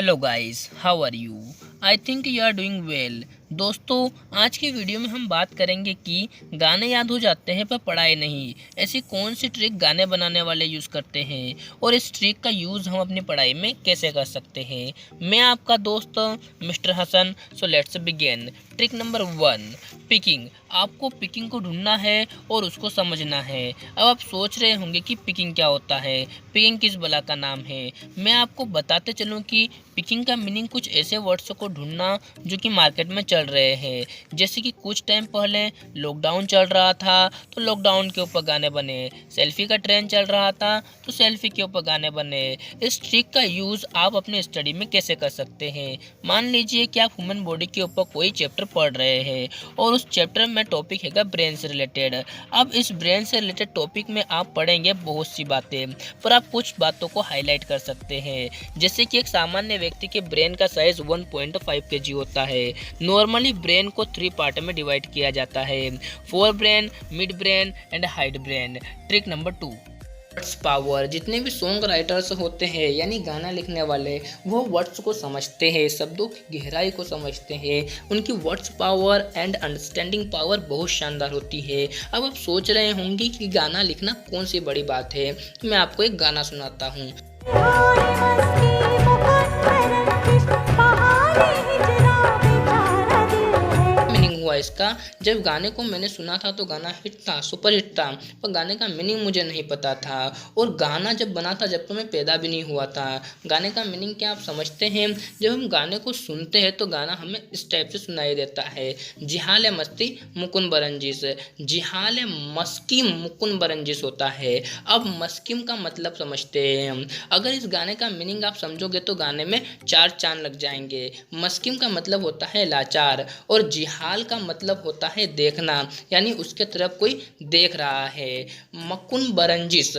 Hello guys, how are you? I think you are doing well. दोस्तों, आज की video में हम बात करेंगे कि गाने याद हो जाते हैं पर पढ़ाई नहीं। ऐसी कौन सी ट्रिक गाने बनाने वाले यूज़ करते हैं और इस ट्रिक का यूज़ हम अपनी पढ़ाई में कैसे कर सकते हैं। मैं आपका दोस्त mister Hasan. So let's begin. Trick number 1, picking. आपको पिकिंग को ढूंढना है और उसको समझना है। अब आप सोच रहे होंगे कि पिकिंग क्या होता है, पिकिंग किस बला का नाम है। मैं आपको बताते चलूँ कि पिकिंग का मीनिंग कुछ ऐसे वर्ड्स को ढूंढना जो कि मार्केट में चल रहे हैं। जैसे कि कुछ टाइम पहले लॉकडाउन चल रहा था तो लॉकडाउन के ऊपर गाने बने, सेल्फी का ट्रेंड चल रहा था तो सेल्फी के ऊपर गाने बने। इस ट्रिक का यूज़ आप अपने स्टडी में कैसे कर सकते हैं। मान लीजिए कि आप ह्यूमन बॉडी के ऊपर कोई चैप्टर पढ़ रहे हैं और उस चैप्टर में टॉपिक है ब्रेन से रिलेटेड। अब इस ब्रेन से रिलेटेड टॉपिक में आप पढ़ेंगे बहुत सी बातें, पर आप कुछ बातों को हाईलाइट कर सकते हैं। जैसे कि एक सामान्य व्यक्ति के ब्रेन का साइज 1.5 kg होता है। नॉर्मली ब्रेन को 3 पार्ट में डिवाइड किया जाता है, fore brain, mid brain and hide brain. Trick number 2, words power. जितने भी सॉन्ग राइटर्स होते हैं यानी गाना लिखने वाले, वो वर्ड्स को समझते हैं, शब्दों की गहराई को समझते हैं। उनकी words power and understanding power बहुत शानदार होती है। अब आप सोच रहे होंगे कि गाना लिखना कौन सी बड़ी बात है। मैं आपको एक गाना सुनाता हूँ। मीनिंग हुआ इसका, जब गाने को मैंने सुना था तो गाना हिट था, सुपर हिट था, पर गाने का मीनिंग मुझे नहीं पता था। और गाना जब बना था जब तो मैं पैदा भी नहीं हुआ था। गाने का मीनिंग क्या आप समझते हैं? जब हम गाने को सुनते हैं तो गाना हमें इस टाइप से सुनाई देता है, जिहाल मस्ती मुकुन बरंजिश। जिहाल मस्की मुकुन बरंजिश होता है। अब मस्किम का मतलब समझते हैं हम। अगर इस गाने का मीनिंग आप समझोगे तो गाने में 4 चांद लग जाएंगे। मस्किम का मतलब होता है लाचार और जिहाल का मतलब होता है देखना, यानी उसके तरफ कोई देख रहा है। मकुन बरंजिश,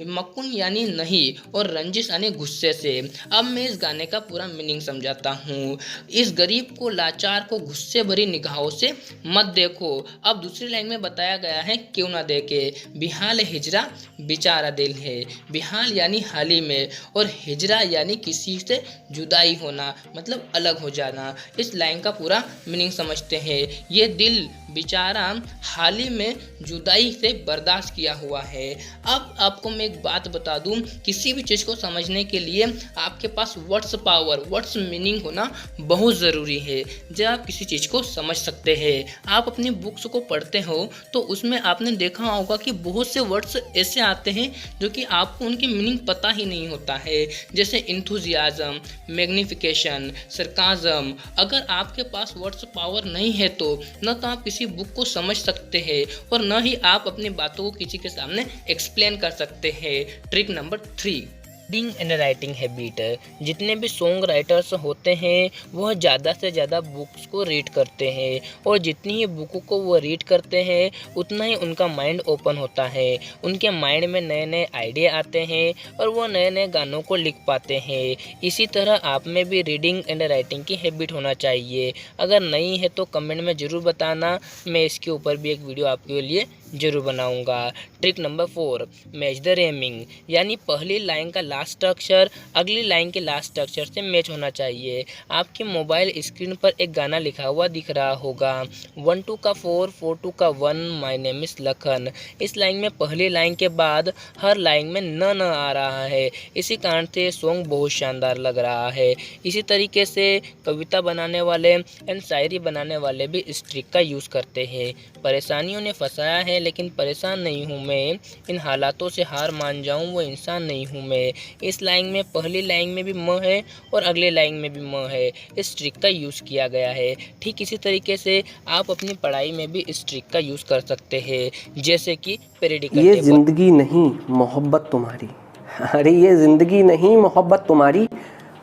मकुन यानी नहीं और रंजिश यानी गुस्से से। अब मैं इस गाने का पूरा मीनिंग समझाता हूँ। इस गरीब को, लाचार को गुस्से भरी निगाहों से मत देखो। अब दूसरी लाइन में बताया गया है क्यों ना देखे। बिहाल हिजरा बेचारा दिल है। बिहाल यानी हाल ही में और हिजरा यानी किसी से जुदाई होना, मतलब अलग हो जाना। इस लाइन का पूरा मीनिंग समझते हैं। ये दिल बेचारा हाल ही में जुदाई से बर्दाश्त किया हुआ है। अब आपको मैं एक बात बता दूं, किसी भी चीज़ को समझने के लिए आपके पास वर्ड्स पावर, वर्ड्स मीनिंग होना बहुत ज़रूरी है। जब आप किसी चीज़ को समझ सकते हैं, आप अपनी बुक्स को पढ़ते हो तो उसमें आपने देखा होगा कि बहुत से वर्ड्स ऐसे आते हैं जो कि आपको उनकी मीनिंग पता ही नहीं होता है। जैसे इंथुजियाज्म, मैग्निफिकेशन, सरकाज़म। अगर आपके पास वर्ड्स पावर नहीं है तो न तो आप किसी बुक को समझ सकते हैं और न ही आप अपनी बातों को किसी के सामने एक्सप्लेन कर सकते हैं। Trick number 3, reading and writing habit. जितने भी सॉन्ग राइटर्स होते हैं वह ज़्यादा से ज़्यादा बुक्स को रीड करते हैं और जितनी ही बुकों को वो रीड करते हैं उतना ही उनका माइंड ओपन होता है। उनके माइंड में नए नए आइडिया आते हैं और वो नए नए गानों को लिख पाते हैं। इसी तरह आप में भी रीडिंग एंड राइटिंग की हैबिट होना चाहिए। अगर नहीं है तो कमेंट में ज़रूर बताना, मैं इसके ऊपर भी एक वीडियो आपके लिए जरूर बनाऊंगा। Trick number 4, match the रेमिंग। यानी पहली लाइन का लास्ट अक्षर अगली लाइन के लास्ट अक्षर से मैच होना चाहिए। आपके मोबाइल स्क्रीन पर एक गाना लिखा हुआ दिख रहा होगा, 1 2 का 4 4 2 का 1, माय नेम इज लखन। इस लाइन में पहली लाइन के बाद हर लाइन में न आ रहा है, इसी कारण से सॉन्ग बहुत शानदार लग रहा है। इसी तरीके से कविता बनाने वाले एंड शायरी बनाने वाले भी इस ट्रिक का यूज़ करते हैं। परेशानियों ने फंसाया है लेकिन परेशान नहीं हूँ मैं, इन हालातों से हार मान जाऊँ वो इंसान नहीं हूँ मैं। इस लाइन में पहली लाइन में भी म है और अगले लाइन में भी म है। इस ट्रिक का यूज़ किया गया है। ठीक इसी तरीके से आप अपनी पढ़ाई में भी इस ट्रिक का यूज़ कर सकते हैं। जैसे कि पेरिडिकल ये टेबल। जिंदगी नहीं मोहब्बत तुम्हारी, अरे ये जिंदगी नहीं मोहब्बत तुम्हारी,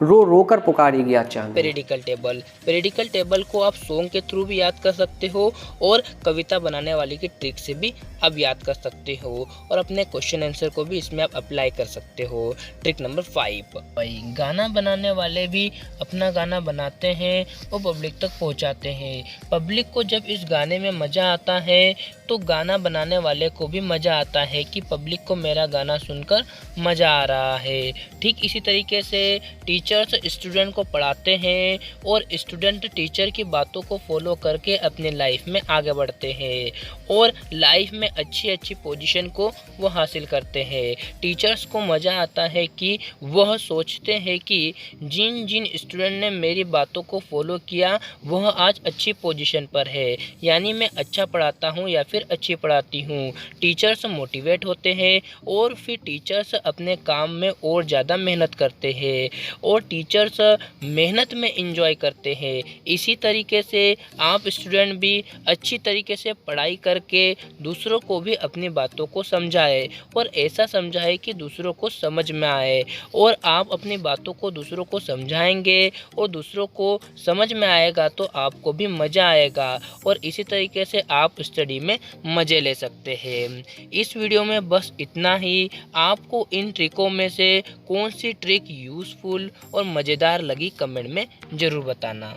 रो रो कर पुकारेगी आज चांदनी। पेरिडिकल टेबल। पेरिडिकल टेबल को आप सॉन्ग के थ्रू भी याद कर सकते हो और कविता बनाने वाली की ट्रिक से भी आप याद कर सकते हो और अपने क्वेश्चन आंसर को भी इसमें आप अप्लाई कर सकते हो। ट्रिक नंबर 5, भाई गाना बनाने वाले भी अपना गाना बनाते हैं और पब्लिक तक पहुंचाते हैं। पब्लिक को जब इस गाने में मज़ा आता है तो गाना बनाने वाले को भी मज़ा आता है कि पब्लिक को मेरा गाना सुनकर मज़ा आ रहा है। ठीक इसी तरीके से टीचर टीचर्स स्टूडेंट को पढ़ाते हैं और स्टूडेंट टीचर की बातों को फॉलो करके अपने लाइफ में आगे बढ़ते हैं और लाइफ में अच्छी अच्छी पोजीशन को वो हासिल करते हैं। टीचर्स को मज़ा आता है कि वह सोचते हैं कि जिन जिन स्टूडेंट ने मेरी बातों को फॉलो किया वह आज अच्छी पोजीशन पर है, यानी मैं अच्छा पढ़ाता हूँ या फिर अच्छी पढ़ाती हूँ। टीचर्स मोटिवेट होते हैं और फिर टीचर्स अपने काम में और ज़्यादा मेहनत करते हैं और टीचर्स मेहनत में एंजॉय करते हैं। इसी तरीके से आप स्टूडेंट भी अच्छी तरीके से पढ़ाई करके दूसरों को भी अपनी बातों को समझाए और ऐसा समझाए कि दूसरों को समझ में आए, और आप अपनी बातों को दूसरों को समझाएंगे और दूसरों को समझ में आएगा तो आपको भी मज़ा आएगा और इसी तरीके से आप स्टडी में मज़े ले सकते हैं। इस वीडियो में बस इतना ही। आपको इन ट्रिकों में से कौन सी ट्रिक यूज़फुल और मज़ेदार लगी कमेंट में ज़रूर बताना।